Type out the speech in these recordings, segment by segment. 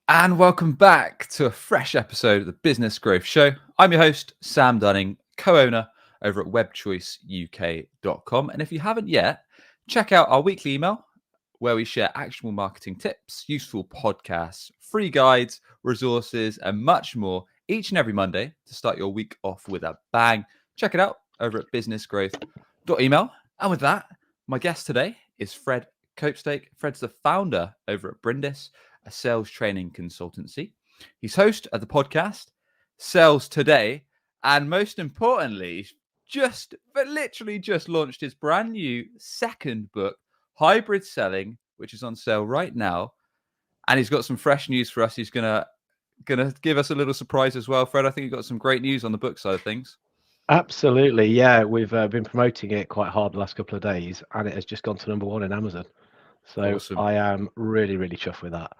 And welcome back to a fresh episode of the Business Growth Show. I'm your host, Sam Dunning, co-owner over at webchoiceuk.com. And if you haven't yet, check out our weekly email where we share actionable marketing tips, useful podcasts, free guides, resources, and much more each and every Monday to start your week off with a bang. Check it out over at businessgrowth.email. And with that, my guest today is Fred Copestake. Fred's the founder over at Brindis, a sales training consultancy. He's host of the podcast Sales Today, and most importantly, literally just launched his brand new second book, Hybrid Selling, which is on sale right now. And he's got some fresh news for us. He's gonna give us a little surprise as well. Fred, I think you've got some great news on the book side of things. Absolutely, yeah. We've been promoting it quite hard the last couple of days, and it has just gone to #1 in Amazon. So Awesome. I am really, really chuffed with that.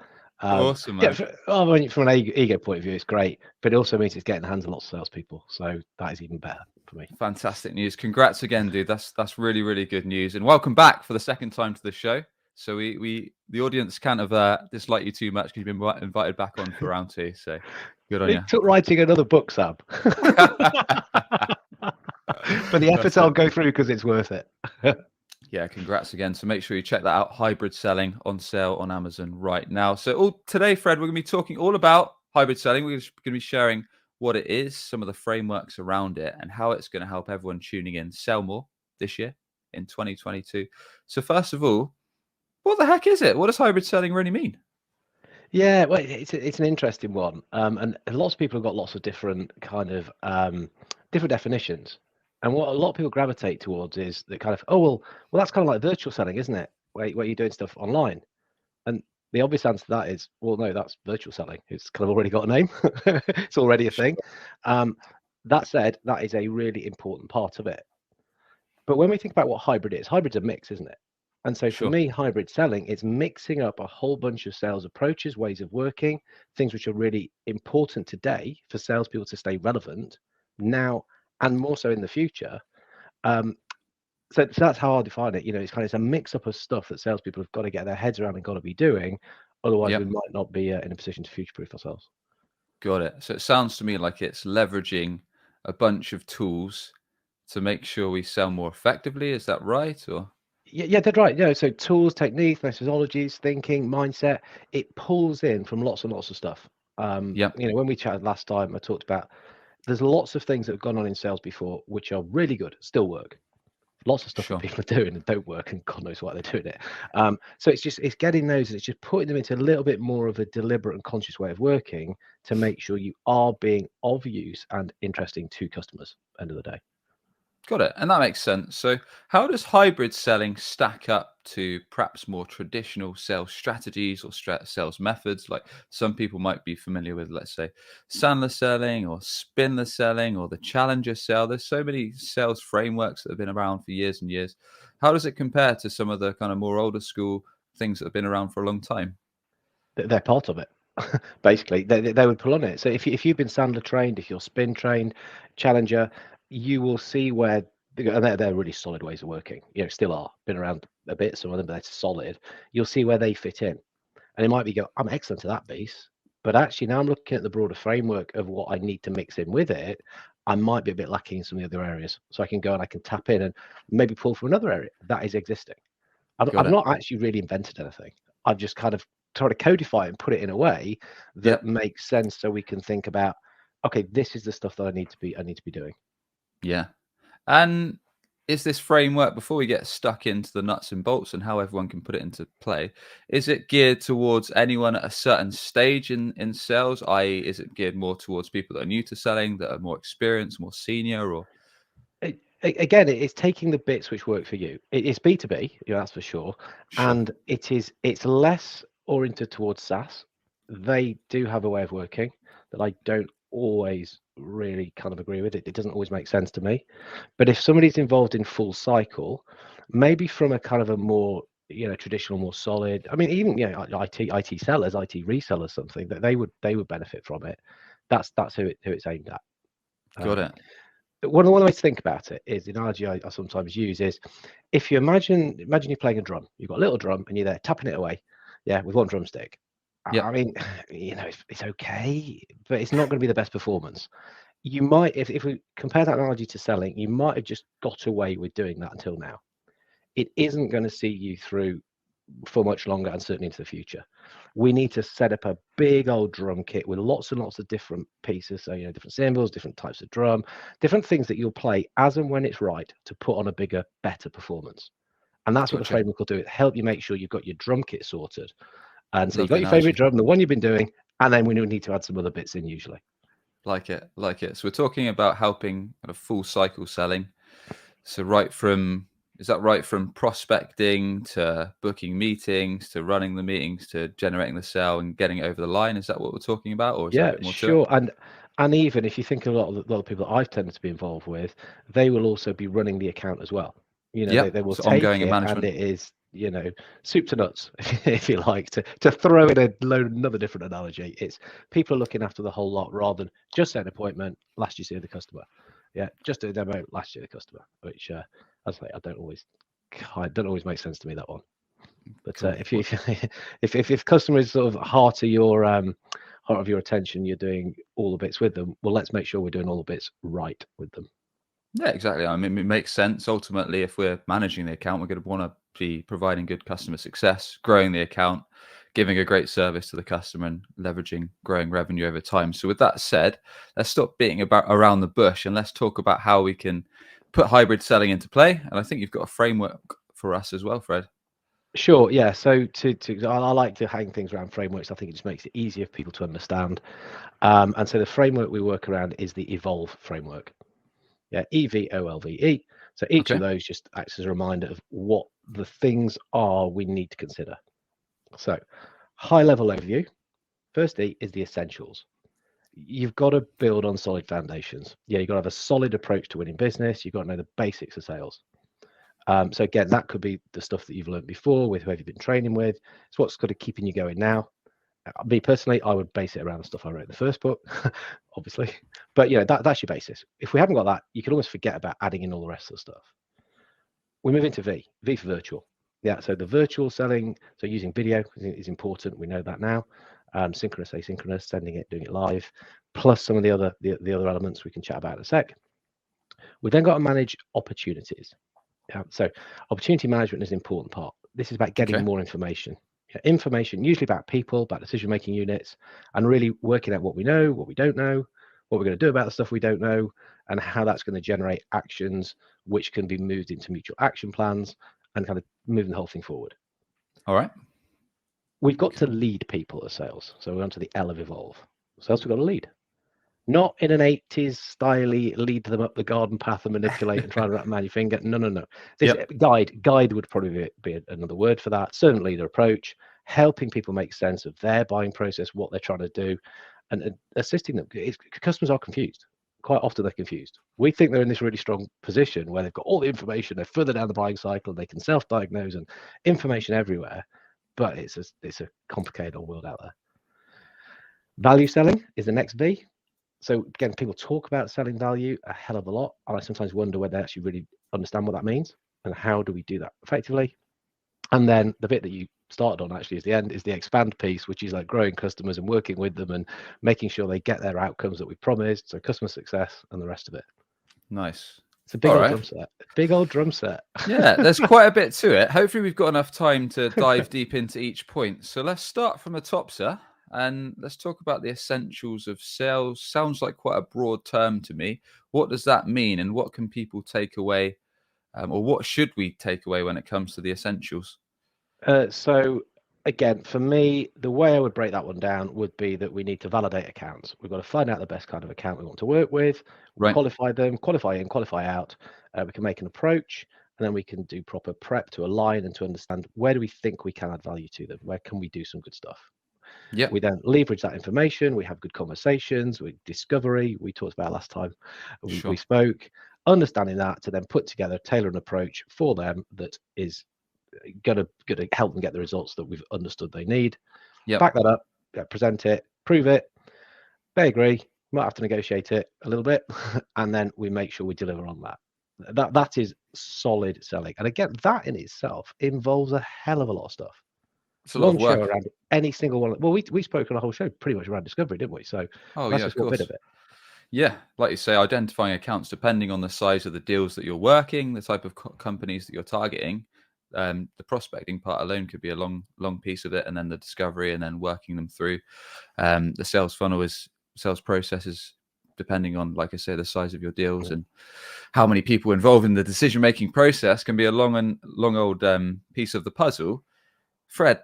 Awesome, Yeah, man. from an ego point of view, it's great, but it also means it's getting the hands of lots of salespeople. So that is even better for me. Fantastic news. Congrats again, dude. That's really, really good news. And welcome back for the second time to the show. So the audience can't have disliked you too much because you've been invited back on for round 2. So good on you. It took writing another book, Sam. But the efforts I'll go through because it's worth it. Yeah, congrats again. So make sure you check that out. Hybrid Selling on sale on Amazon right now. So today, Fred, we're going to be talking all about hybrid selling. We're going to be sharing what it is, some of the frameworks around it, and how it's going to help everyone tuning in sell more this year in 2022. So first of all, what the heck is it? What does hybrid selling really mean? Yeah, well, it's an interesting one, and lots of people have got lots of different kind of different definitions. And what a lot of people gravitate towards is the kind of, well, that's kind of like virtual selling, isn't it? Where you're doing stuff online. And the obvious answer to that is, well, no, that's virtual selling. It's kind of already got a name. It's already a thing. That said, that is a really important part of it. But when we think about what hybrid is, hybrid's a mix, isn't it? And so for Sure. me, hybrid selling is mixing up a whole bunch of sales approaches, ways of working, things which are really important today for salespeople to stay relevant now and more so in the future. So that's how I define it. It's a mix up of stuff that salespeople have got to get their heads around and got to be doing. Otherwise, we Yep. might not be in a position to future-proof ourselves. Got it. So it sounds to me like it's leveraging a bunch of tools to make sure we sell more effectively. Is that right? Or Yeah, that's right. So tools, techniques, methodologies, thinking, mindset, it pulls in from lots and lots of stuff. Yep. When we chatted last time, I talked about there's lots of things that have gone on in sales before, which are really good, still work. Lots of stuff that Sure. people are doing and don't work, and God knows why they're doing it. So it's getting those, it's just putting them into a little bit more of a deliberate and conscious way of working to make sure you are being of use and interesting to customers. End of the day. Got it. And that makes sense. So how does hybrid selling stack up to perhaps more traditional sales strategies or sales methods? Like some people might be familiar with, let's say, Sandler selling or Spindler selling or the Challenger sale. There's so many sales frameworks that have been around for years and years. How does it compare to some of the kind of more older school things that have been around for a long time? They're part of it. Basically, they would pull on it. So if you've been Sandler trained, if you're Spin trained, Challenger, you will see where they're really solid ways of working. Still are been around a bit. Some of them, but they're solid. You'll see where they fit in, and it might be I'm excellent at that piece, but actually now I'm looking at the broader framework of what I need to mix in with it. I might be a bit lacking in some of the other areas, so I can go and I can tap in and maybe pull from another area that is existing. Got I've it. not actually really invented anything. I've just kind of tried to codify it and put it in a way that Yep. makes sense, so we can think about, okay, this is the stuff that I need to be doing. Yeah. And is this framework, before we get stuck into the nuts and bolts and how everyone can put it into play, is it geared towards anyone at a certain stage in sales? I.e., is it geared more towards people that are new to selling, that are more experienced, more senior, or Again, it's taking the bits which work for you. It's B2B, that's for sure, sure? and it's less oriented towards SaaS. They do have a way of working that I don't always really kind of agree with. It doesn't always make sense to me. But if somebody's involved in full cycle, maybe from a kind of a more traditional, more solid. I mean, even IT sellers, IT resellers, something that they would benefit from it. That's who it's aimed at. Got Um, it. one of the ways to think about it is the analogy I sometimes use is, if you imagine you're playing a drum. You've got a little drum and you're there tapping it away, with one drumstick. Yeah. I mean, it's okay, but it's not going to be the best performance. You might, if we compare that analogy to selling, you might have just got away with doing that until now. It isn't going to see you through for much longer, and certainly into the future. We need to set up a big old drum kit with lots and lots of different pieces. So, different cymbals, different types of drum, different things that you'll play as and when it's right to put on a bigger, better performance. And that's what the Gotcha. framework will do. It help you make sure you've got your drum kit sorted. And so you've got Lovely your favorite analogy. drum, the one you've been doing, and then we need to add some other bits in usually. Like it. So we're talking about helping kind of full cycle selling. So is that right from prospecting to booking meetings to running the meetings to generating the sale and getting it over the line? Is that what we're talking about, or is there a Yeah, bit more to it? sure. And even if you think of a lot of the people that I've tended to be involved with, they will also be running the account as well. Yeah. They will So take ongoing and it, and management. it is, soup to nuts, if you like, to throw in another different analogy. It's people are looking after the whole lot rather than just set an appointment, last you see the customer. Yeah, just do a demo, last year the customer, which as I say, I don't always make sense to me, that one. But Cool. if customer is sort of heart of your attention, you're doing all the bits with them. Well, let's make sure we're doing all the bits right with them. Yeah, exactly. I mean, it makes sense. Ultimately, if we're managing the account, we're going to want to be providing good customer success, growing the account, giving a great service to the customer, and leveraging growing revenue over time. So, with that said, let's stop beating about around the bush and let's talk about how we can put hybrid selling into play. And I think you've got a framework for us as well, Fred. Sure, yeah. So I like to hang things around frameworks. I think it just makes it easier for people to understand. And so the framework we work around is the Evolve framework. Yeah, EVOLVE. So each Okay. of those just acts as a reminder of what the things are we need to consider. So high level overview. Firstly is the essentials. You've got to build on solid foundations. Yeah, you've got to have a solid approach to winning business. You've got to know the basics of sales. So again, that could be the stuff that you've learned before with whoever you've been training with. It's what's kind of keeping you going now. Me personally, I would base it around the stuff I wrote in the first book, obviously. But that's your basis. If we haven't got that, you can almost forget about adding in all the rest of the stuff. We move into V for virtual. Yeah, so the virtual selling, so using video is important. We know that now. Synchronous, asynchronous, sending it, doing it live, plus some of the other elements we can chat about in a sec. We've then got to manage opportunities. Yeah, so opportunity management is an important part. This is about getting Okay. more information. Information usually about people, about decision-making units, and really working out what we know, what we don't know, what we're going to do about the stuff we don't know, and how that's going to generate actions which can be moved into mutual action plans and kind of moving the whole thing forward. All right. We've got to lead people as sales. So we're on to the L of Evolve. Sales, we've got to lead. Not in an 80s styly lead them up the garden path and manipulate and try to wrap around your finger. No. This guide would probably be another word for that. Servant leader approach, helping people make sense of their buying process, what they're trying to do, and assisting them. Customers are confused. Quite often they're confused. We think they're in this really strong position where they've got all the information, they're further down the buying cycle, they can self-diagnose and information everywhere, but it's a complicated old world out there. Value selling is the next V. So again, people talk about selling value a hell of a lot, and I sometimes wonder whether they actually really understand what that means and how do we do that effectively. And then the bit that you started on actually is the end, is the expand piece, which is like growing customers and working with them and making sure they get their outcomes that we promised. So customer success and the rest of it. Nice. It's a big All old right. drum set. Big old drum set. Yeah, there's quite a bit to it. Hopefully, we've got enough time to dive deep into each point. So let's start from the top, sir, and let's talk about the essentials of sales. Sounds like quite a broad term to me. What does that mean, and what can people take away, or what should we take away when it comes to the essentials? So again, for me, the way I would break that one down would be that we need to validate accounts. We've got to find out the best kind of account we want to work with, Right. qualify them, qualify in, qualify out. We can make an approach, and then we can do proper prep to align and to understand where do we think we can add value to them? Where can we do some good stuff? Yeah. We then leverage that information. We have good conversations, with discovery. We talked about last time we spoke, understanding that to then put together, tailor an approach for them that is going to help them get the results that we've understood they need. Yeah. Back that up, present it, prove it. They agree. Might have to negotiate it a little bit, and then we make sure we deliver on that. That is solid selling. And again, that in itself involves a hell of a lot of stuff. It's a lot of one show work. around any single one. Well, we spoke on a whole show pretty much around discovery, didn't we? So Oh that's yeah, just of one bit course. of it. Yeah, like you say, identifying accounts depending on the size of the deals that you're working, the type of companies that you're targeting. The prospecting part alone could be a long piece of it, and then the discovery, and then working them through. The sales funnel is sales processes, depending on, like I say, the size of your deals and how many people involved in the decision making process, can be a long old piece of the puzzle. Fred,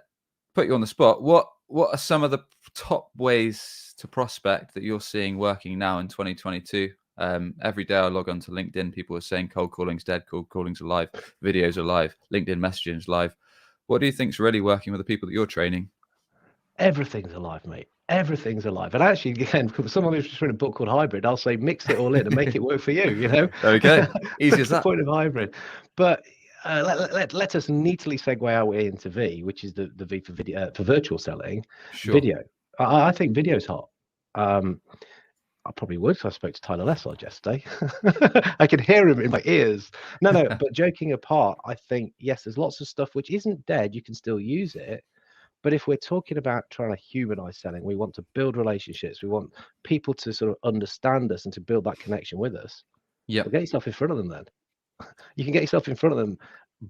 put you on the spot. What are some of the top ways to prospect that you're seeing working now in 2022? Every day I log on to LinkedIn, people are saying cold calling's dead, cold calling's alive, videos are live, LinkedIn messaging is live. What do you think's really working with the people that you're training? Everything's alive, mate. Everything's alive. And actually, again, for someone who's just written a book called Hybrid, I'll say mix it all in and make it work for you, you know? There we go. Easy That's as the that. point of hybrid. But let us neatly segue our way into V, which is the V for video, for virtual selling. Sure. Video. I think video's hot. I probably would. So I spoke to Tyler Lessard yesterday. I could hear him in my ears. No, but joking apart, I think, yes, there's lots of stuff which isn't dead. You can still use it. But if we're talking about trying to humanize selling, we want to build relationships. We want people to sort of understand us and to build that connection with us. Yep. Well, get yourself in front of them then. You can get yourself in front of them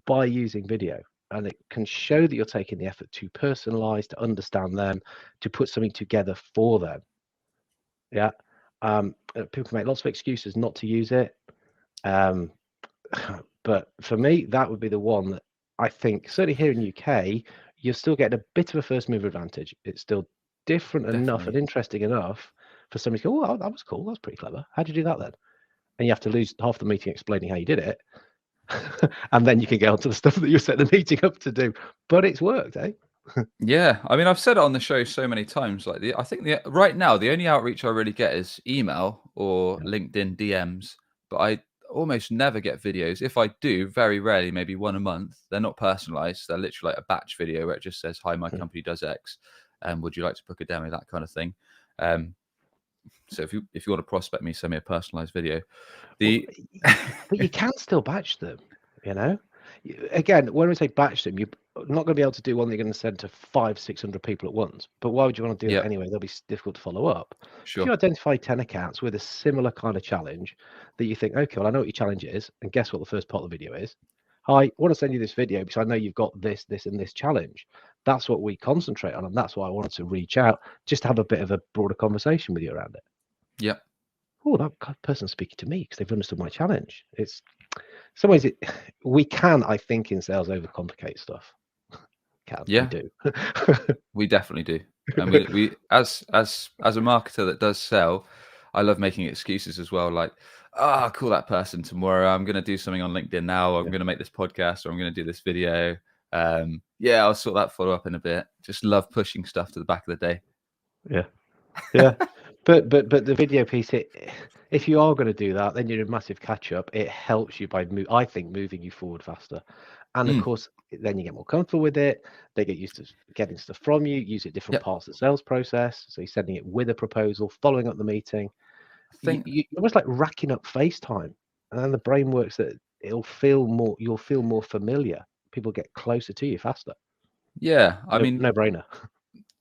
by using video. And it can show that you're taking the effort to personalize, to understand them, to put something together for them. Yeah. People can make lots of excuses not to use it. But for me, that would be the one that I think, certainly here in UK, you're still getting a bit of a first mover advantage. It's still different enough and Definitely. interesting enough for somebody to go, oh, that was cool. That's pretty clever. How'd you do that then? And you have to lose half the meeting explaining how you did it. And then you can get onto the stuff that you set the meeting up to do. But it's worked, eh? Yeah, I mean, I've said it on the show so many times. Like, I think right now the only outreach I really get is email or Yeah. LinkedIn DMs. But I almost never get videos. If I do, very rarely, maybe one a month. They're not personalized. They're literally like a batch video where it just says, "Hi, my company does X. Would you like to book a demo?" That kind of thing. So if you want to prospect me, send me a personalized video. Well, The but you can still batch them, you know? Again, when we say batch them, you're not going to be able to do one that you're going to send to 500-600 people at once. But why would you want to do that yeah, anyway? They'll be difficult to follow up. If you sure. identify 10 accounts with a similar kind of challenge that you think, okay, well, I know what your challenge is. And guess what the first part of the video is? Hi, I want to send you this video because I know you've got this, and this challenge. That's what we concentrate on. And that's why I wanted to reach out, just to have a bit of a broader conversation with you around it. Yeah. Oh, that person's speaking to me because they've understood my challenge. It's some ways we can, I think, in sales overcomplicate stuff. We Yeah. do. We definitely do. And we as a marketer that does sell, I love making excuses as well. Like, I'll call that person tomorrow. I'm going to do something on LinkedIn now. I'm Yeah. going to make this podcast, or I'm going to do this video. Yeah, I'll sort that follow up in a bit. Just love pushing stuff to the back of the day. Yeah. Yeah. But the video piece, if you are going to do that, then you're a massive catch up. It helps you by I think moving you forward faster. And of course, then you get more comfortable with it. They get used to getting stuff from you, use it at different Yep. parts of the sales process. So you're sending it with a proposal, following up the meeting. I think You're almost like racking up FaceTime. And then the brain works that you'll feel more familiar. People get closer to you faster. yeah, I No, mean, no brainer.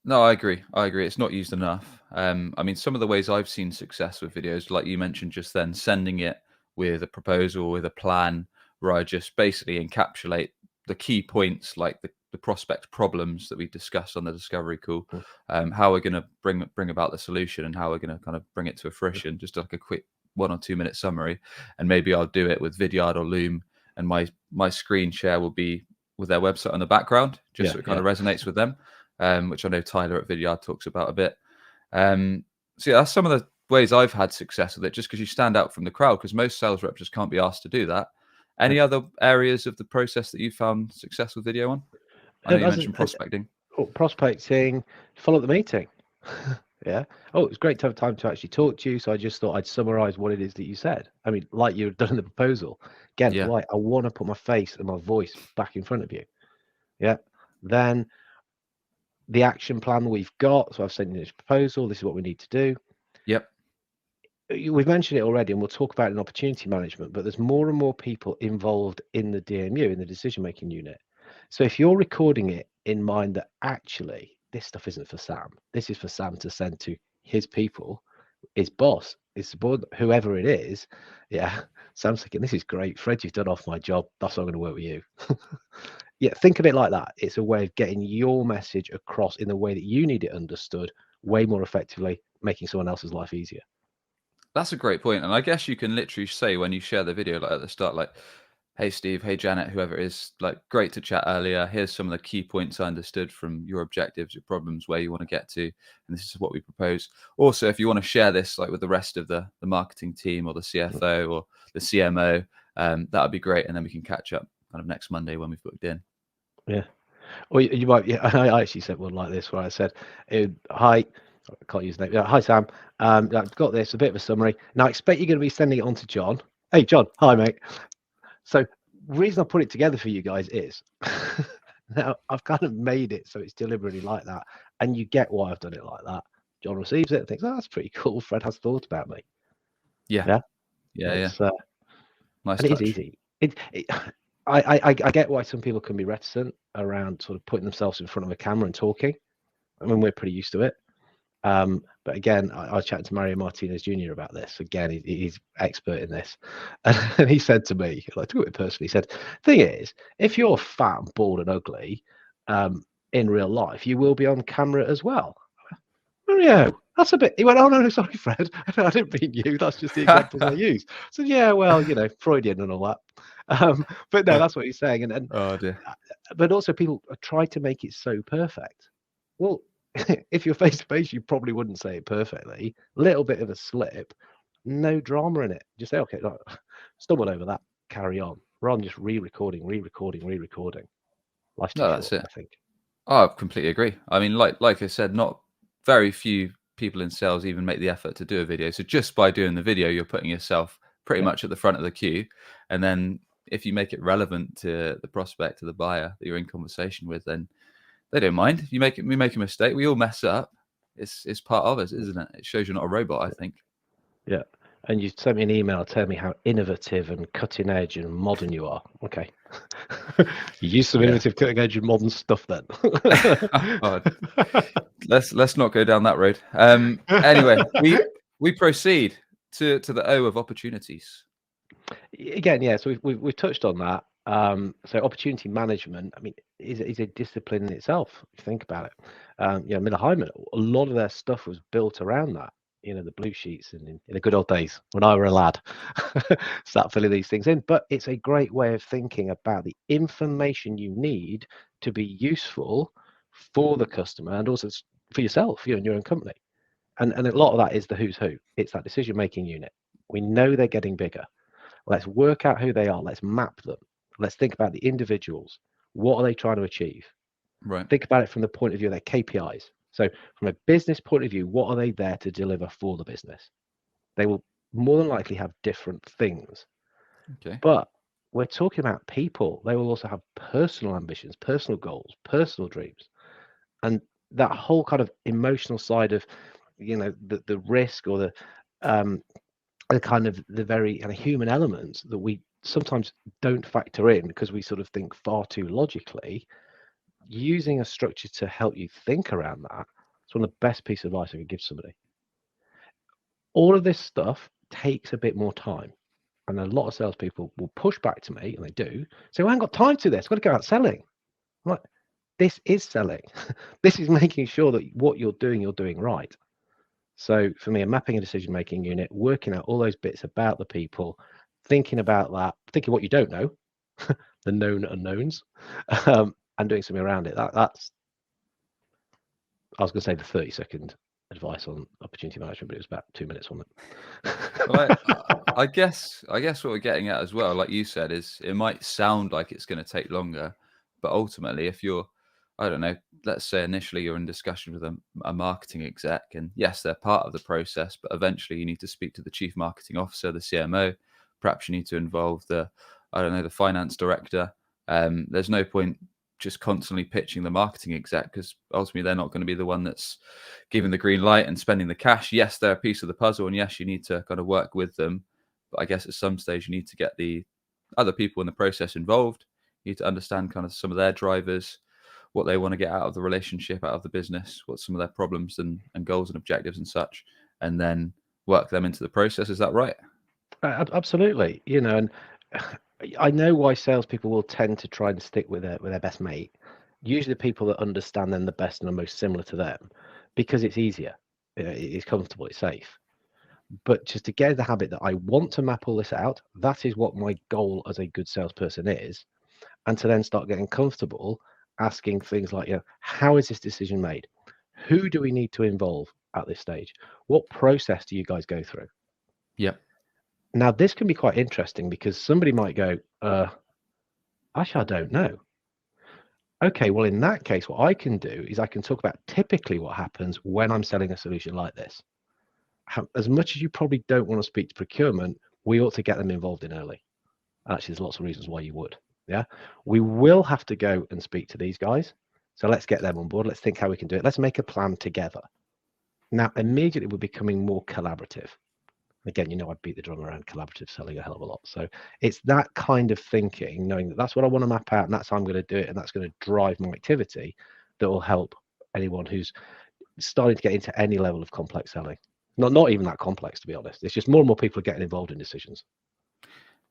no, I agree. It's not used enough. I mean, some of the ways I've seen success with videos, like you mentioned just then, sending it with a proposal, with a plan, where I just basically encapsulate the key points, like the prospect problems that we discussed on the discovery call, how we're going to bring about the solution, and how we're going to kind of bring it to fruition. Just like a quick 1 or 2 minute summary, and maybe I'll do it with Vidyard or Loom, and my screen share will be with their website on the background, just Yeah, so it kind of resonates with them. Which I know Tyler at Vidyard talks about a bit. So yeah, that's some of the ways I've had success with it, just because you stand out from the crowd, because most sales reps just can't be asked to do that. Any other areas of the process that you found success with video on? I know you mentioned prospecting. Prospecting, follow the meeting. Yeah. Oh, it's great to have time to actually talk to you. So I just thought I'd summarize what it is that you said. I mean, like you've done in the proposal. Again, Yeah. right, I want to put my face and my voice back in front of you. Yeah. Then the action plan we've got. So I've sent you this proposal. This is what we need to do. Yep. We've mentioned it already, and we'll talk about it in opportunity management, but there's more and more people involved in the DMU, in the decision-making unit. So if you're recording it in mind that actually this stuff isn't for Sam, this is for Sam to send to his people, his boss, his subordinate, whoever it is, yeah, Sam's thinking, this is great. Fred, you've done off my job. That's why I'm going to work with you. Yeah, think of it like that. It's a way of getting your message across in the way that you need it understood way more effectively, making someone else's life easier. That's a great point. And I guess you can literally say when you share the video, like at the start, like, hey, Steve, hey, Janet, whoever it is, like, great to chat earlier. Here's some of the key points I understood from your objectives, your problems, where you want to get to. And this is what we propose. Also, if you want to share this like with the rest of the marketing team or the CFO or the CMO, that would be great. And then we can catch up kind of next Monday when we've booked in. Yeah. Or you might, yeah, I actually said one like this where I said, hi, I can't use the name. Hi, Sam. I've got this, a bit of a summary. Now, I expect you're going to be sending it on to John. Hey, John. Hi, mate. So the reason I put it together for you guys is now I've kind of made it so it's deliberately like that. And you get why I've done it like that. John receives it and thinks, oh, that's pretty cool. Fred has thought about me. Yeah. Nice Nice and touch. it is easy. I get why some people can be reticent around sort of putting themselves in front of a camera and talking. I mean, we're pretty used to it. But again, I was chatting to Mario Martinez Jr. about this. Again, he's expert in this. And he said to me, like, to it personally, he said, thing is, if you're fat, bald and ugly in real life, you will be on camera as well. Mario, that's a bit. He went, oh, no, sorry, Fred. I didn't mean you. That's just the examples I use. So, yeah, well, Freudian and all that. But no, that's what he's saying. And Oh, dear. but also people try to make it so perfect. Well, if you're face to face, you probably wouldn't say it perfectly. Little bit of a slip, no drama in it. Just say, okay, look, stumbled over that, carry on. Rather than just re-recording. Life's too No, short, that's it. I think. Oh, I completely agree. I mean, like I said, not very few people in sales even make the effort to do a video. So just by doing the video, you're putting yourself pretty much at the front of the queue. And then if you make it relevant to the prospect, to the buyer that you're in conversation with, then they don't mind. We make a mistake. We all mess up. It's part of us, isn't it? It shows you're not a robot, I think. Yeah. And you sent me an email telling me how innovative and cutting edge and modern you are. Okay. You use some innovative, cutting edge and modern stuff then. Oh, let's not go down that road. Anyway, we proceed to the O of opportunities. Again, yeah. So we've touched on that. So opportunity management, I mean, is a discipline in itself. If you think about it. Miller Heiman, a lot of their stuff was built around that. The blue sheets and in the good old days when I were a lad, start filling these things in. But it's a great way of thinking about the information you need to be useful for the customer and also for yourself, you and your own company. And a lot of that is the who's who. It's that decision-making unit. We know they're getting bigger. Let's work out who they are. Let's map them. Let's think about the individuals. What are they trying to achieve? Right. Think about it from the point of view of their KPIs. So from a business point of view, what are they there to deliver for the business? They will more than likely have different things. Okay. But we're talking about people. They will also have personal ambitions, personal goals, personal dreams. And that whole kind of emotional side of, the risk or the kind of the very kind of human elements that we sometimes don't factor in because we sort of think far too logically. Using a structure to help you think around that, it's one of the best pieces of advice I could give somebody. All of this stuff takes a bit more time. And a lot of salespeople will push back to me, and they do, say, well, I haven't got time to this. I've got to go out selling. I'm like, this is selling. This is making sure that what you're doing right. So for me, mapping a decision-making unit, working out all those bits about the people, thinking about that, thinking what you don't know, the known unknowns, and doing something around it. That's, I was going to say the 30-second advice on opportunity management, but it was about 2 minutes on it. Well, I guess what we're getting at as well, like you said, is it might sound like it's going to take longer, but ultimately, if you're, I don't know, let's say initially you're in discussion with a marketing exec, and yes, they're part of the process, but eventually you need to speak to the chief marketing officer, the CMO. Perhaps you need to involve the finance director. There's no point just constantly pitching the marketing exec because ultimately they're not going to be the one that's giving the green light and spending the cash. Yes, they're a piece of the puzzle, and yes, you need to kind of work with them. But I guess at some stage you need to get the other people in the process involved. You need to understand kind of some of their drivers, what they want to get out of the relationship, out of the business, what some of their problems and goals and objectives and such, and then work them into the process. Is that right? Absolutely. And I know why salespeople will tend to try and stick with their best mate. Usually, the people that understand them the best and are most similar to them, because it's easier, it's comfortable, it's safe. But just to get the habit that I want to map all this out, that is what my goal as a good salesperson is, and to then start getting comfortable asking things like, how is this decision made? Who do we need to involve at this stage? What process do you guys go through? Yeah. Now, this can be quite interesting because somebody might go, actually, I don't know. Okay, well, in that case, what I can do is I can talk about typically what happens when I'm selling a solution like this. As much as you probably don't want to speak to procurement, we ought to get them involved in early. Actually, there's lots of reasons why you would. Yeah, we will have to go and speak to these guys. So let's get them on board. Let's think how we can do it. Let's make a plan together. Now, immediately we're becoming more collaborative. Again, I beat the drum around collaborative selling a hell of a lot. So it's that kind of thinking, knowing that that's what I want to map out and that's how I'm going to do it and that's going to drive my activity, that will help anyone who's starting to get into any level of complex selling. Not even that complex, to be honest. It's just more and more people are getting involved in decisions.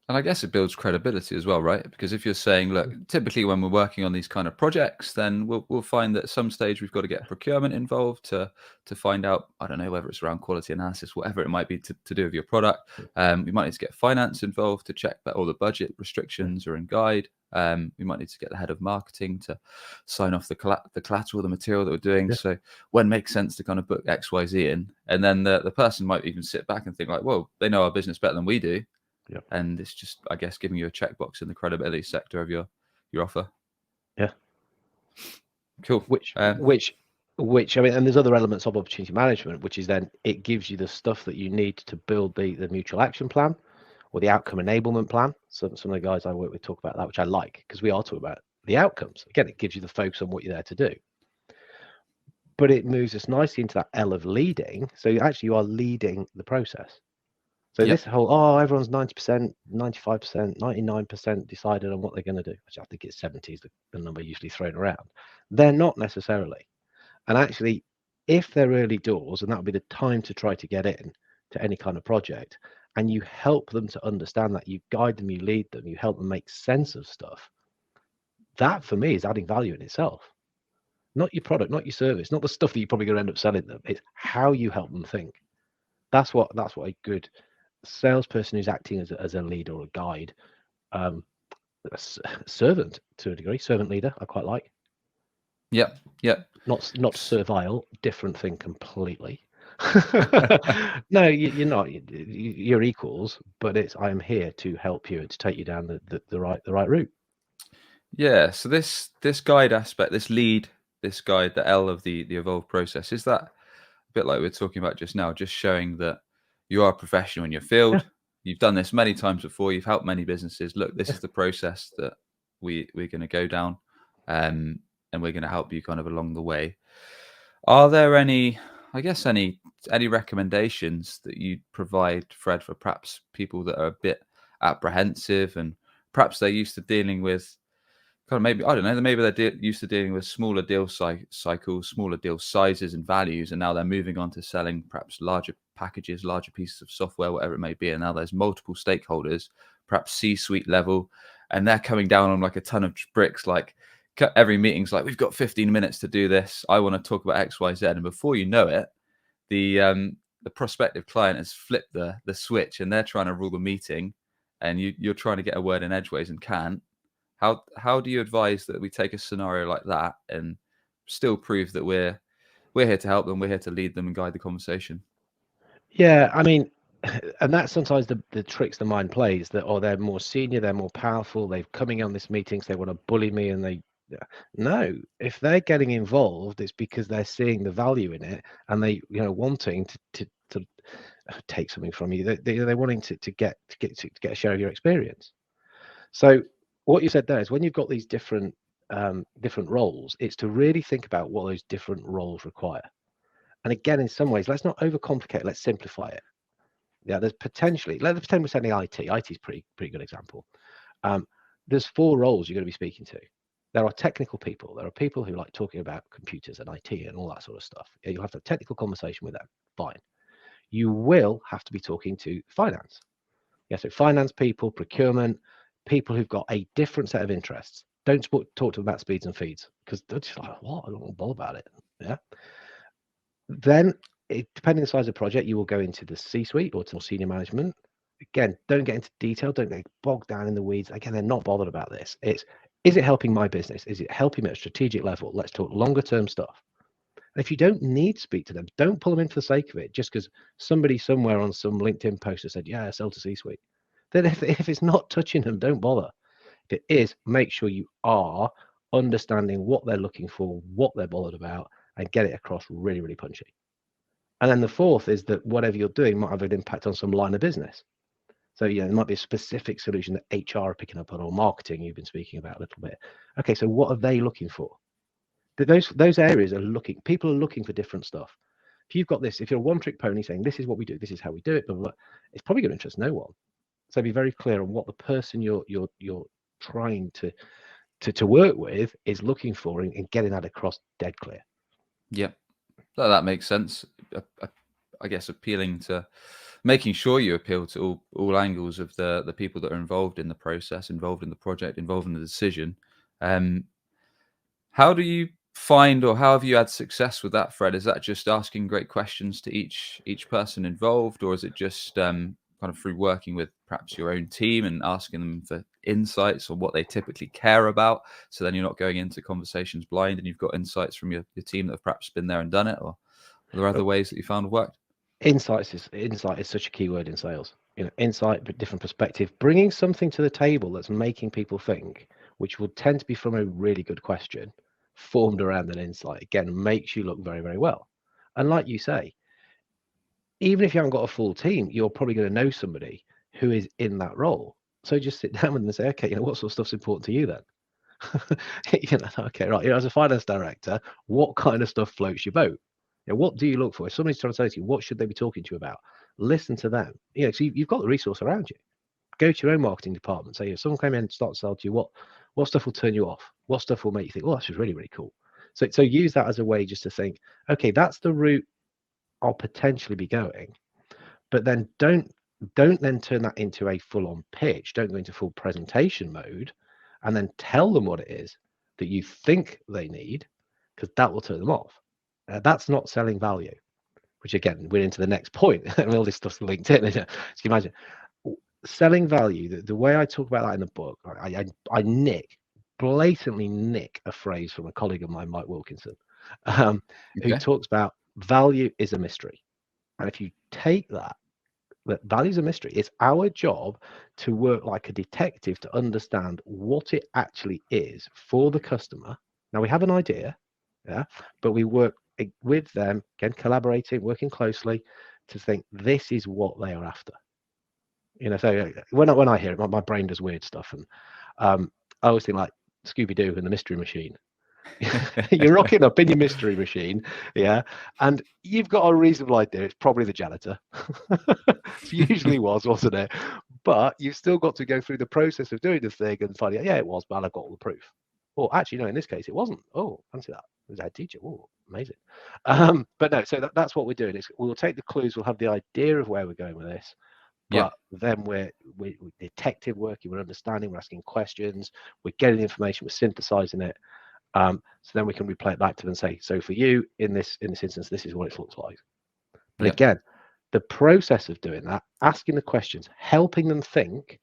And I guess it builds credibility as well, right? Because if you're saying, look, typically when we're working on these kind of projects, then we'll find that at some stage we've got to get procurement involved to find out, I don't know, whether it's around quality analysis, whatever it might be to do with your product. We might need to get finance involved to check that all the budget restrictions are in guide. We might need to get the head of marketing to sign off the collateral, the material that we're doing. Yeah. So when it makes sense to kind of book X, Y, Z in, and then the person might even sit back and think like, well, they know our business better than we do. Yep. And it's just, I guess, giving you a checkbox in the credibility sector of your offer. Yeah. Cool. Which I mean, and there's other elements of opportunity management, which is then it gives you the stuff that you need to build the mutual action plan or the outcome enablement plan. Some of the guys I work with talk about that, which I like, because we are talking about the outcomes. Again, it gives you the focus on what you're there to do. But it moves us nicely into that L of leading. So you are leading the process. So this whole, everyone's 90%, 95%, 99% decided on what they're going to do, which I think it's 70 is the number usually thrown around. They're not necessarily. And actually, if they're early doors, and that would be the time to try to get in to any kind of project, and you help them to understand that, you guide them, you lead them, you help them make sense of stuff, that for me is adding value in itself. Not your product, not your service, not the stuff that you're probably going to end up selling them. It's how you help them think. That's what a good salesperson who's acting as a lead or a guide, a servant to a degree, servant leader, I quite like. Yep. Not servile, different thing completely. No, you're not. You're equals, but I am here to help you and to take you down the right route. Yeah. So this guide aspect, this lead, this guide, the L of the evolved process, is that a bit like we were talking about just now, just showing that you are a professional in your field. Yeah. You've done this many times before. You've helped many businesses. Look, this is the process that we're going to go down, and we're going to help you kind of along the way. Are there any recommendations that you'd provide, Fred, for perhaps people that are a bit apprehensive and perhaps they're used to dealing with kind of maybe they're used to dealing with smaller deal cycles, smaller deal sizes and values, and now they're moving on to selling perhaps larger packages, larger pieces of software, whatever it may be, and now there's multiple stakeholders, perhaps C-suite level, and they're coming down on like a ton of bricks, like every meeting's like, we've got 15 minutes to do this, I want to talk about X, Y, Z, and before you know it, the prospective client has flipped the switch and they're trying to rule the meeting, and you're trying to get a word in edgeways and can't. How do you advise that we take a scenario like that and still prove that we're here to help them, we're here to lead them and guide the conversation? Yeah, I mean, and that's sometimes the tricks the mind plays, that they're more senior, they're more powerful, they're coming on this meetings, they want to bully me, and no, if they're getting involved, it's because they're seeing the value in it and they wanting to take something from you. They're wanting to get a share of your experience. So what you said there is, when you've got these different roles, it's to really think about what those different roles require. And again, in some ways, let's not overcomplicate. Let's simplify it. Yeah, there's potentially. Let's pretend we're selling IT. IT is pretty good example. there's 4 roles you're going to be speaking to. There are technical people. There are people who like talking about computers and IT and all that sort of stuff. Yeah, you'll have a technical conversation with them. Fine. You will have to be talking to finance. Yeah, so finance people, procurement, people who've got a different set of interests. Don't talk to them about speeds and feeds because they're just like, what? I don't want to bother about it. Yeah. Then, depending on the size of the project, you will go into the C-suite or to more senior management. Again, don't get into detail. Don't get bogged down in the weeds. Again, they're not bothered about this. Is it helping my business? Is it helping me at a strategic level? Let's talk longer term stuff. And if you don't need to speak to them, don't pull them in for the sake of it, just because somebody somewhere on some LinkedIn poster said, yeah, sell to C-suite. Then if it's not touching them, don't bother. If it is, make sure you are understanding what they're looking for, what they're bothered about, and get it across really, really punchy. And then the fourth is that whatever you're doing might have an impact on some line of business. So, yeah, there might be a specific solution that HR are picking up on, or marketing you've been speaking about a little bit. Okay, so what are they looking for? Those areas are looking, people are looking for different stuff. If you've got this, if you're a one-trick pony saying, this is what we do, this is how we do it, blah, blah, blah, it's probably going to interest no one. So be very clear on what the person you're trying to work with is looking for and getting that across dead clear. Yep. So that makes sense. I guess appealing to making sure you appeal to all angles of the people that are involved in the process, involved in the project, involved in the decision. How do you find, or how have you had success with that, Fred? Is that just asking great questions to each person involved, or is it just kind of through working with perhaps your own team and asking them for insights on what they typically care about? So then you're not going into conversations blind and you've got insights from your team that have perhaps been there and done it, or are there other ways that you found worked? Insight is such a key word in sales. Insight, but different perspective, bringing something to the table that's making people think, which will tend to be from a really good question formed around an insight. Again, makes you look very, very well. And like you say, even if you haven't got a full team, you're probably going to know somebody who is in that role. So just sit down with them and say, okay, what sort of stuff's important to you then? Okay, right. As a finance director, what kind of stuff floats your boat? What do you look for? If somebody's trying to say to you, what should they be talking to you about? Listen to them. So you've got the resource around you. Go to your own marketing department. Say, if someone came in and started to sell to you, what stuff will turn you off? What stuff will make you think, oh, that's just really, really cool? So use that as a way just to think, okay, that's the route I'll potentially be going. But then don't then turn that into a full-on pitch. Don't go into full presentation mode and then tell them what it is that you think they need, because that will turn them off. That's not selling value, which again, we're into the next point. And all this stuff's linked in. So you can imagine selling value. The way I talk about that in the book, I blatantly nick a phrase from a colleague of mine, Mike Wilkinson, who talks about value is a mystery. And if you take that value is a mystery, it's our job to work like a detective to understand what it actually is for the customer. Now we have an idea, yeah, but we work with them, again, collaborating, working closely to think this is what they are after. So when I hear it, my brain does weird stuff, and I always think like Scooby-Doo and the Mystery Machine. You're rocking up in your mystery machine, yeah, and you've got a reasonable idea. It's probably the janitor. It usually wasn't it? But you've still got to go through the process of doing the thing and finding out, yeah, it was, but I've got all the proof. Or actually, no, in this case, it wasn't. Oh, fancy that. It was our teacher. Oh, amazing. But no, so that's what we're doing. We'll take the clues. We'll have the idea of where we're going with this. But then we're detective working, we're understanding, we're asking questions, we're getting the information, we're synthesizing it. So then we can replay it back to them and say, so for you in this instance, this is what it looks like. But again, the process of doing that, asking the questions, helping them think,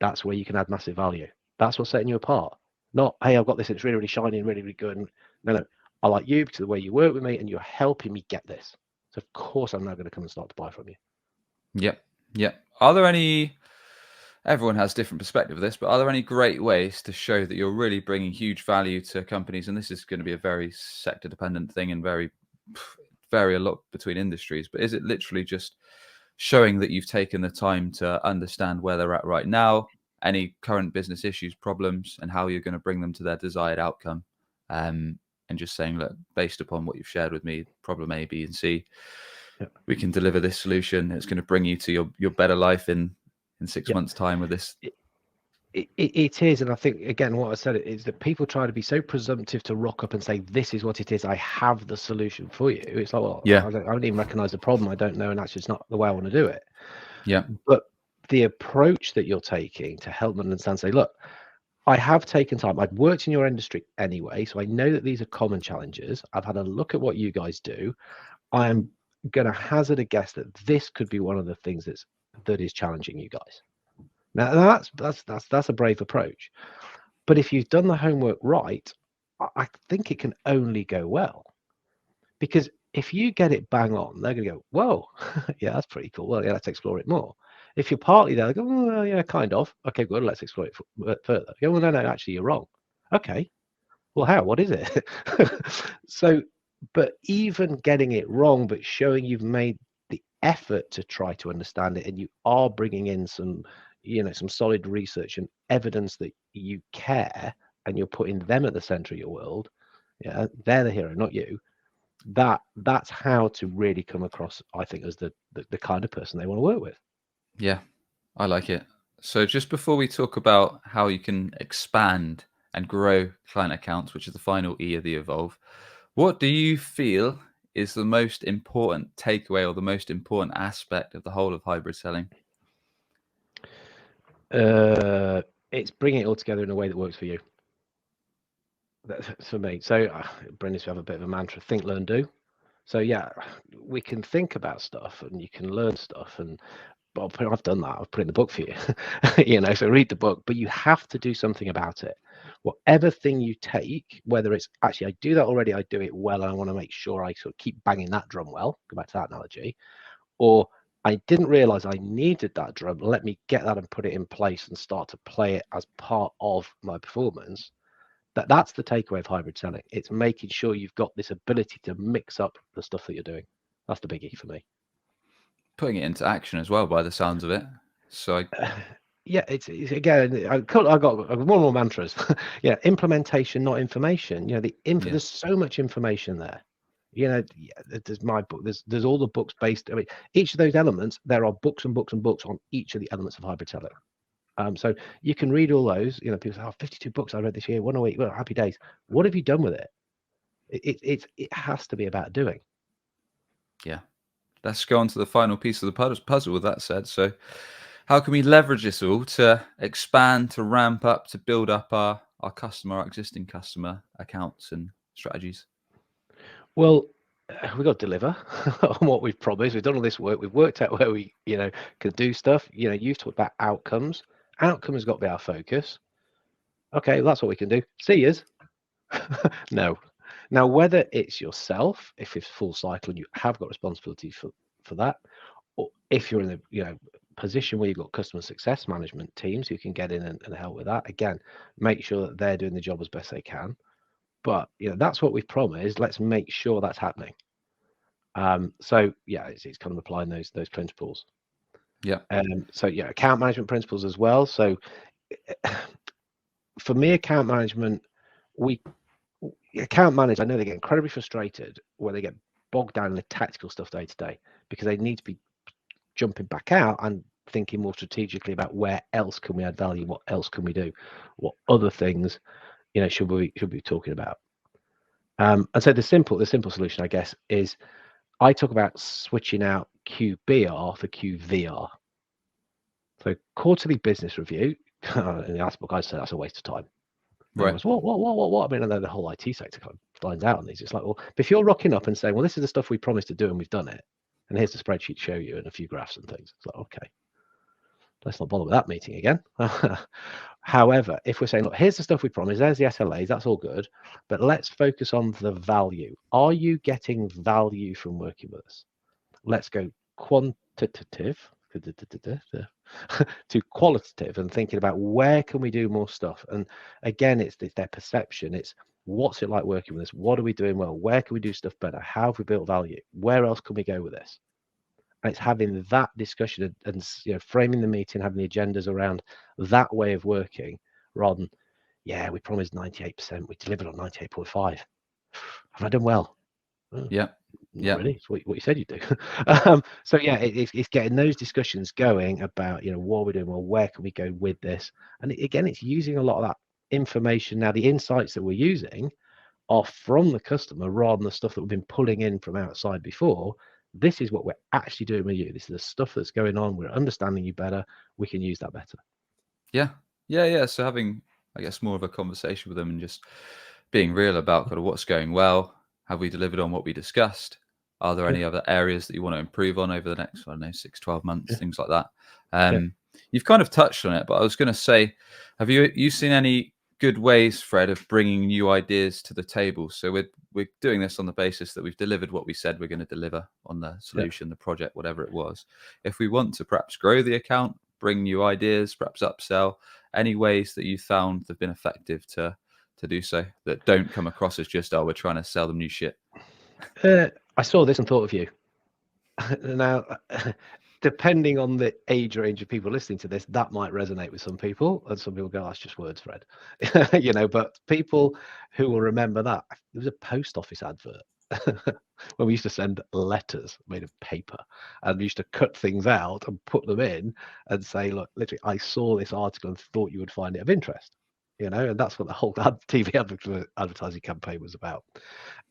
that's where you can add massive value. That's what's setting you apart. Not, hey, I've got this, it's really, really shiny and really, really good. And no, I like you because of the way you work with me and you're helping me get this. So of course I'm now going to come and start to buy from you. Yep. Are there any, everyone has different perspective of this, but are there any great ways to show that you're really bringing huge value to companies? And this is going to be a very sector dependent thing and vary a lot between industries, but is it literally just showing that you've taken the time to understand where they're at right now, any current business issues, problems, and how you're going to bring them to their desired outcome? And just saying, look, based upon what you've shared with me, problem A, B, and C, we can deliver this solution. It's going to bring you to your better life in 6 months' time with this. It is, and I think again what I said is that people try to be so presumptive to rock up and say this is what it is. I have the solution for you. It's like, well, Yeah. I don't even recognise the problem. I don't know, and actually, it's not the way I want to do it. Yeah. But the approach that you're taking to help them understand, say, look, I have taken time. I've worked in your industry anyway, so I know that these are common challenges. I've had a look at what you guys do. I am going to hazard a guess that this could be one of the things that is challenging you guys. Now that's a brave approach, but if you've done the homework right, I think it can only go well, because if you get it bang on, they're going to go, whoa, yeah, that's pretty cool. Well, yeah, let's explore it more. If you're partly there, they go, oh, well, yeah, kind of. Okay, good. Let's explore it further. You go, well, no, actually, you're wrong. Okay, well, how? What is it? So, but even getting it wrong, but showing you've made the effort to try to understand it, and you are bringing in some solid research and evidence that you care, and you're putting them at the center of your world. Yeah, they're the hero, not you. That's how to really come across, I think, as the kind of person they want to work with. Yeah, I like it. So just before we talk about how you can expand and grow client accounts, which is the final E of the evolve, what do you feel is the most important takeaway or the most important aspect of the whole of hybrid selling? It's bringing it all together in a way that works for you. That's for me. So, Brindis, we have a bit of a mantra: think, learn, do. So yeah, we can think about stuff and you can learn stuff, and I've done that. I've put it in the book for you. So read the book, but you have to do something about it. Whatever thing you take, whether it's actually I do that already, I do it well, and I want to make sure I sort of keep banging that drum well. Go back to that analogy. Or I didn't realize I needed that drum. Let me get that and put it in place and start to play it as part of my performance. That's the takeaway of hybrid selling. It's making sure you've got this ability to mix up the stuff that you're doing. That's the biggie for me. Putting it into action as well, by the sounds of it. So yeah, it's again, I got more and more mantras. Yeah, implementation, not information. There's so much information there. There's my book. There's all the books based. I mean, each of those elements, there are books and books and books on each of the elements of hybrid selling. So you can read all those. People say, 52 books I read this year, 108. Well, happy days. What have you done with it? It has to be about doing. Yeah. Let's go on to the final piece of the puzzle with that said. So how can we leverage this all to expand, to ramp up, to build up our existing customer accounts and strategies? Well, we've got to deliver on what we've promised. We've done all this work. We've worked out where we, can do stuff. You've talked about outcomes. Outcomes got to be our focus. Okay, that's what we can do. See yous. No. Now, whether it's yourself, if it's full cycle and you have got responsibility for that, or if you're in a position where you've got customer success management teams who can get in and help with that, again, make sure that they're doing the job as best they can. But that's what we've promised. Let's make sure that's happening. So yeah, it's kind of applying those principles. Yeah. So yeah, account management principles as well. So for me, account management, account managers, I know they get incredibly frustrated when they get bogged down in the tactical stuff day to day, because they need to be jumping back out and thinking more strategically about where else can we add value, what else can we do, what other things should we be talking about. And so the simple solution, I guess, is I talk about switching out QBR for QVR. So quarterly business review. In the last book, I said that's a waste of time. Right. Was, what? I mean, the whole IT sector kind of finds out on these. It's like, well, if you're rocking up and saying, well, this is the stuff we promised to do and we've done it, and here's the spreadsheet to show you and a few graphs and things. It's like, okay, let's not bother with that meeting again. However, if we're saying, look, here's the stuff we promised, there's the SLAs, that's all good, but let's focus on the value. Are you getting value from working with us? Let's go quantitative to qualitative and thinking about where can we do more stuff. And again, it's their perception. It's what's it like working with us? What are we doing well? Where can we do stuff better? How have we built value? Where else can we go with this? And it's having that discussion and framing the meeting, having the agendas around that way of working, rather than, yeah, we promised 98%, we delivered on 98.5. Have I done well? Yeah. Not really. It's what you said you do. So yeah, it's getting those discussions going about, what we're doing. Well, where can we go with this? And again, it's using a lot of that information. Now, the insights that we're using are from the customer rather than the stuff that we've been pulling in from outside before. This is what we're actually doing with you. This is the stuff that's going on. We're understanding you better. We can use that better. Yeah. So having, I guess, more of a conversation with them and just being real about kind of what's going well. Have we delivered on what we discussed? Are there Yeah. any other areas that you want to improve on over the next, I don't know, 6, 12 months, Yeah. things like that? Yeah. You've kind of touched on it, but I was going to say, have you seen any good ways, Fred, of bringing new ideas to the table? So we're doing this on the basis that we've delivered what we said we're going to deliver on the solution, the project, whatever it was. If we want to perhaps grow the account, bring new ideas, perhaps upsell, any ways that you found have been effective to do so that don't come across as just, we're trying to sell them new shit? I saw this and thought of you. Now, depending on the age range of people listening to this, that might resonate with some people, and some people go, "That's just words, Fred." But people who will remember that, there was a post office advert when we used to send letters made of paper, and we used to cut things out and put them in and say, "Look, literally, I saw this article and thought you would find it of interest." And that's what the whole TV advertising campaign was about.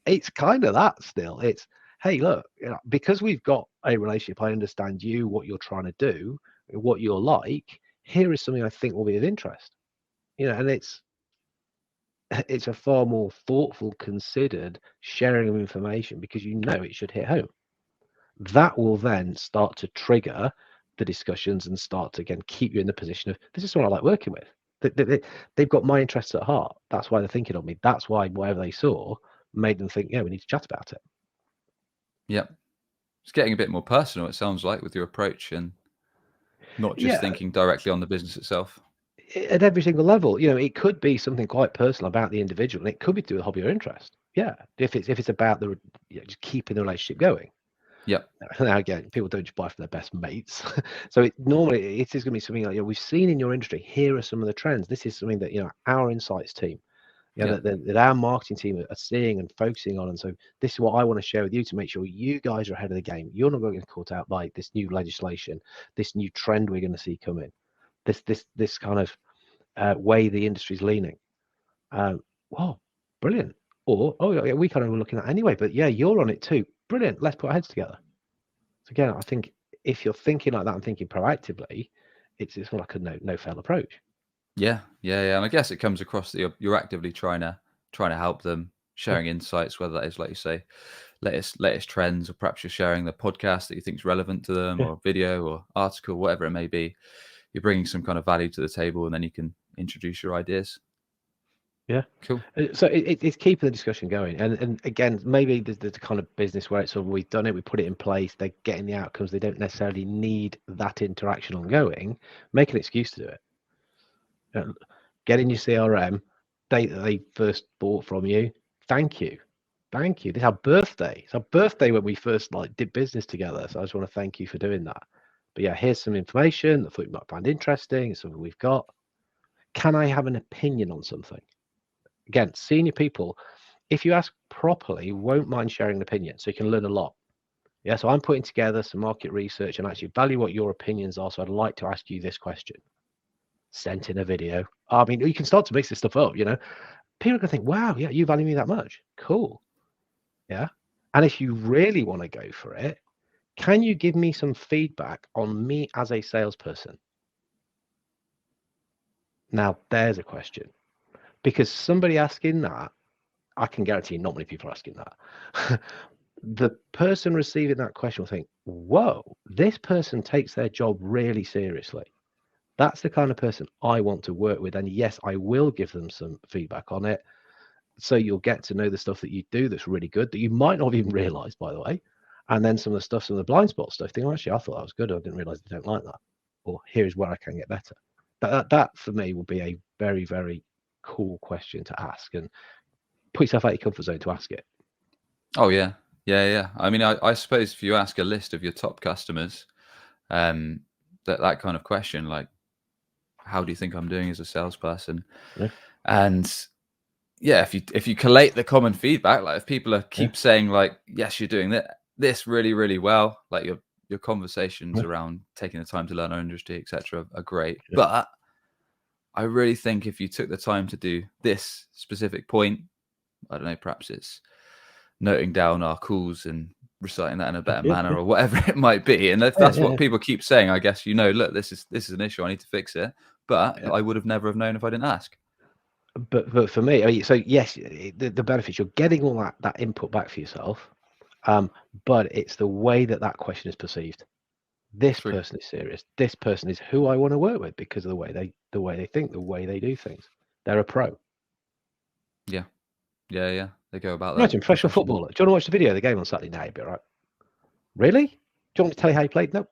It's kind of that still. It's, hey, look, because we've got a relationship, I understand you, what you're trying to do, what you're like. Here is something I think will be of interest. And it's a far more thoughtful, considered sharing of information because it should hit home. That will then start to trigger the discussions and start to, again, keep you in the position of, this is someone I like working with. They've got my interests at heart. That's why they're thinking of me. That's why whatever they saw made them think, yeah, we need to chat about it. Yep. It's getting a bit more personal, it sounds like, with your approach and not just thinking directly on the business itself. At every single level. It could be something quite personal about the individual, and it could be to do with hobby or interest. Yeah, if it's about just keeping the relationship going. Yep. Now again, people don't just buy from their best mates, so normally it is going to be something like, we've seen in your industry. Here are some of the trends. This is something that our insights team, that our marketing team are seeing and focusing on. And so this is what I want to share with you to make sure you guys are ahead of the game. You're not going to get caught out by this new legislation, this new trend we're going to see come in, this kind of way the industry's leaning. Wow, brilliant. Or, oh yeah, we kind of were looking at anyway, but yeah, you're on it too. Brilliant. Let's put our heads together. So again, I think if you're thinking like that and thinking proactively, it's more like a no fail approach. Yeah. And I guess it comes across that you're actively trying to help them, sharing insights, whether that is, like you say, latest trends, or perhaps you're sharing the podcast that you think is relevant to them, or video or article, whatever it may be. You're bringing some kind of value to the table, and then you can introduce your ideas. Yeah. Cool. So it's keeping the discussion going. And again, maybe the kind of business where it's sort of, we've done it, we put it in place, they're getting the outcomes, they don't necessarily need that interaction ongoing. Make an excuse to do it. Get in your CRM, date that they first bought from you. Thank you. This is our birthday. It's our birthday when we first did business together. So I just want to thank you for doing that. But yeah, here's some information that I thought you might find interesting. It's something we've got. Can I have an opinion on something? Again, senior people, if you ask properly, won't mind sharing an opinion, so you can learn a lot. Yeah, so I'm putting together some market research and actually value what your opinions are. So I'd like to ask you this question. Sent in a video. I mean, you can start to mix this stuff up, People are gonna think, wow, yeah, you value me that much. Cool. Yeah. And if you really want to go for it, can you give me some feedback on me as a salesperson? Now, there's a question. Because somebody asking that, I can guarantee not many people are asking that. The person receiving that question will think, whoa, this person takes their job really seriously. That's the kind of person I want to work with. And yes, I will give them some feedback on it. So you'll get to know the stuff that you do that's really good, that you might not have even realized, by the way. And then some of the stuff, some of the blind spot stuff, think, actually, I thought that was good. I didn't realize they don't like that. Or here's where I can get better. That for me will be a very, very cool question to ask, and put yourself out your comfort zone to ask it. Oh yeah. I mean, I suppose if you ask a list of your top customers, that kind of question, like, how do you think I'm doing as a salesperson? Yeah. And yeah, if you collate the common feedback, like if people keep saying like, yes, you're doing this really, really well, like your conversations around taking the time to learn our industry, etc., are great. Yeah. But I really think if you took the time to do this specific point, I don't know, perhaps it's noting down our calls and reciting that in a better manner or whatever it might be. And if that's what people keep saying, I guess, look, this is an issue. I need to fix it. But I would have never have known if I didn't ask. But for me, I mean, so yes, the benefits, you're getting all that input back for yourself, but it's the way that question is perceived. This True. person is serious. This person is who I want to work with because of the way they think, the way they do things. They're a pro. Yeah. They go about that. Imagine professional footballer. Do you want to watch the video of the game on Saturday night? You'd be all right. Really? Do you want me to tell you how you played? No.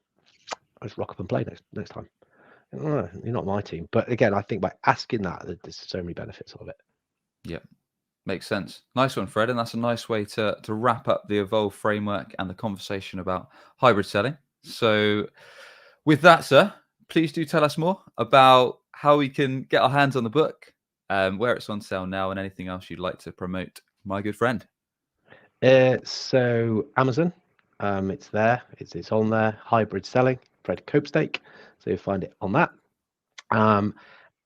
I'll just rock up and play next time. You're not my team. But again, I think by asking that, there's so many benefits of it. Yeah. Makes sense. Nice one, Fred. And that's a nice way to wrap up the Evolve framework and the conversation about hybrid selling. So with that, sir, please do tell us more about how we can get our hands on the book, where it's on sale now, and anything else you'd like to promote, my good friend. So Amazon, it's there. It's on there. Hybrid selling, Fred Copestake. So you'll find it on that.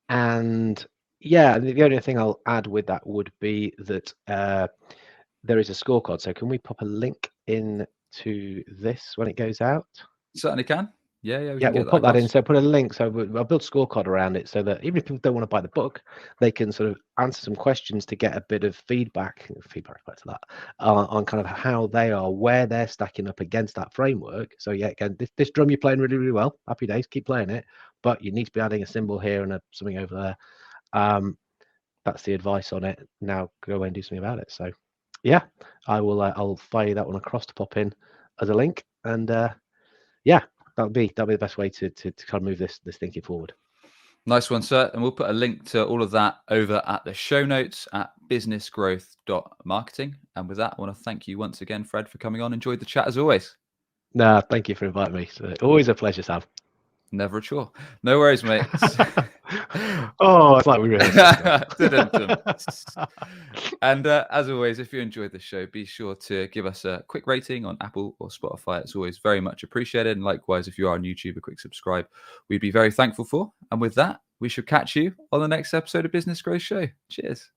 And yeah, the only thing I'll add with that would be that there is a scorecard. So can we pop a link in to this when it goes out? Certainly can. Yeah, We'll put that in. So put a link. So I'll build a scorecard around it so that even if people don't want to buy the book, they can sort of answer some questions to get a bit of feedback back to that on kind of how they are, where they're stacking up against that framework. So yeah, again, this drum you're playing really, really well. Happy days, keep playing it. But you need to be adding a symbol here and something over there. That's the advice on it. Now go away and do something about it. So yeah, I will. I'll fire that one across to pop in as a link, and yeah, that'll be the best way to kind of move this thinking forward. Nice one, sir. And we'll put a link to all of that over at the show notes at businessgrowth.marketing. And with that, I want to thank you once again, Fred, for coming on. Enjoyed the chat as always. No, thank you for inviting me. So, always a pleasure, Sam. Never a chore. No worries, mate. Oh, it's like we really. And as always, if you enjoyed the show, be sure to give us a quick rating on Apple or Spotify. It's always very much appreciated. And likewise, if you are on YouTube, a quick subscribe, we'd be very thankful for. And with that, we shall catch you on the next episode of Business Growth Show. Cheers.